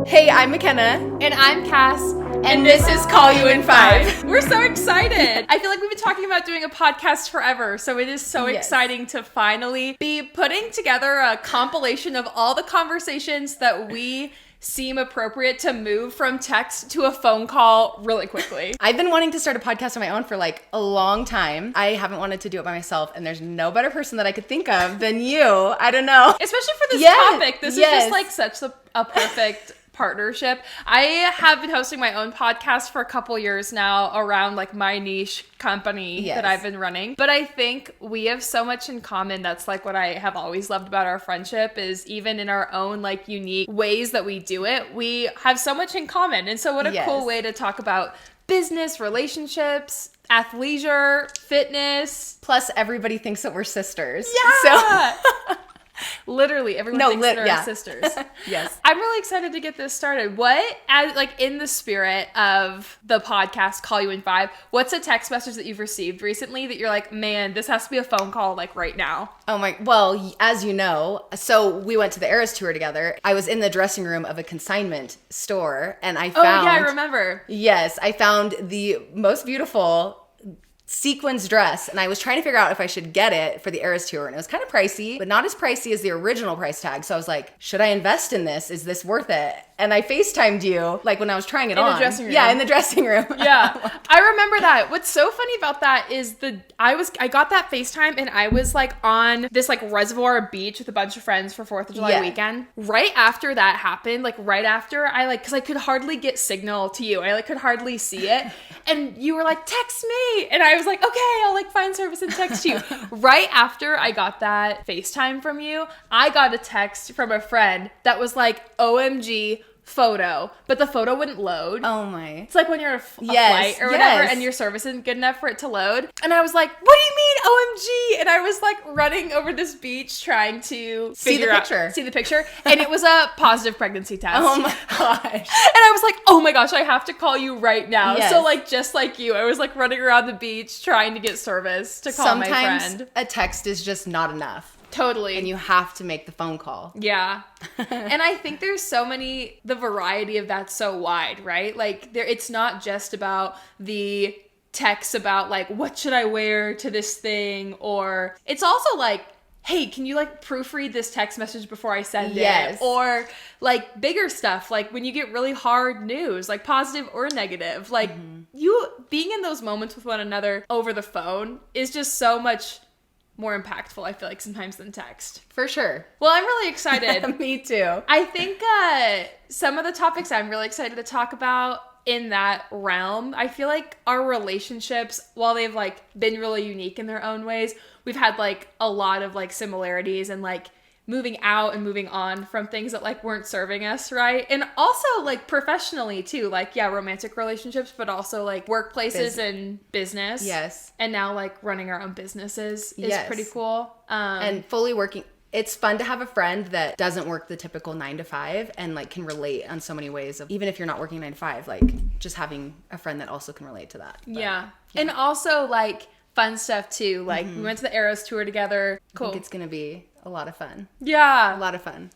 Hey, I'm McKenna. And I'm Cass. And this is Call You in 5. We're so excited. I feel like we've been talking about doing a podcast forever, so it is so exciting to finally be putting together a compilation of all the conversations that we seem appropriate to move from text to a phone call really quickly. I've been wanting to start a podcast on my own for like a long time. I haven't wanted to do it by myself, and there's no better person that I could think of than you. I don't know. Especially for this topic. This is just like such a perfect partnership. I have been hosting my own podcast for a couple years now around like my niche company that I've been running. But I think we have so much in common. That's like what I have always loved about our friendship is even in our own like unique ways that we do it, we have so much in common. And so what a cool way to talk about business, relationships, athleisure, fitness. Plus everybody thinks that we're sisters. Yeah. So literally, everyone thinks they're sisters. Yes. I'm really excited to get this started. What, as like in the spirit of the podcast, Call You in 5, what's a text message that you've received recently that you're like, man, this has to be a phone call like right now? Well, as you know, so we went to the Eras tour together. I was in the dressing room of a consignment store and I found... Oh, yeah, I remember. Yes, I found the most beautiful sequins dress, and I was trying to figure out if I should get it for the Eras tour, and it was kind of pricey, but not as pricey as the original price tag. So I was like, should I invest in this? Is this worth it? And I FaceTimed you like when I was trying it on. In the dressing room. Yeah, in the dressing room. Yeah. I remember that. What's so funny about that is I got that FaceTime and I was like on this like reservoir beach with a bunch of friends for 4th of July weekend. Right after that happened, like right after cause I could hardly get signal to you. I like could hardly see it. And you were like, text me. And I was like, okay, I'll like find service and text you. Right after I got that FaceTime from you, I got a text from a friend that was like, OMG, photo, but the photo wouldn't load. Oh my. It's like when you're on a flight or whatever and your service isn't good enough for it to load. And I was like, what do you mean OMG? And I was like running over this beach trying to see the picture. And it was a positive pregnancy test. Oh my gosh. And I was like, oh my gosh, I have to call you right now. Yes. So like, just like you, I was like running around the beach trying to get service to call my friend. Sometimes a text is just not enough. Totally. And you have to make the phone call. Yeah. And I think there's the variety of that's so wide, right? Like it's not just about the texts about like, what should I wear to this thing? Or it's also like, hey, can you like proofread this text message before I send it? Or like bigger stuff, like when you get really hard news, like positive or negative, like you being in those moments with one another over the phone is just so much more impactful, I feel like, sometimes than text. For sure. Well, I'm really excited. Me too. I think some of the topics I'm really excited to talk about in that realm, I feel like our relationships, while they've like been really unique in their own ways, we've had like a lot of like similarities and like moving out and moving on from things that like weren't serving us, right? And also like professionally too, like romantic relationships, but also like workplaces and business. Yes. And now like running our own businesses is pretty cool. And fully working. It's fun to have a friend that doesn't work the typical 9 to 5 and like can relate on so many ways of, even if you're not working 9 to 5, like just having a friend that also can relate to that. But, And also like fun stuff too. Like we went to the Eras tour together. Cool. I think it's going to be a lot of fun. Yeah. A lot of fun.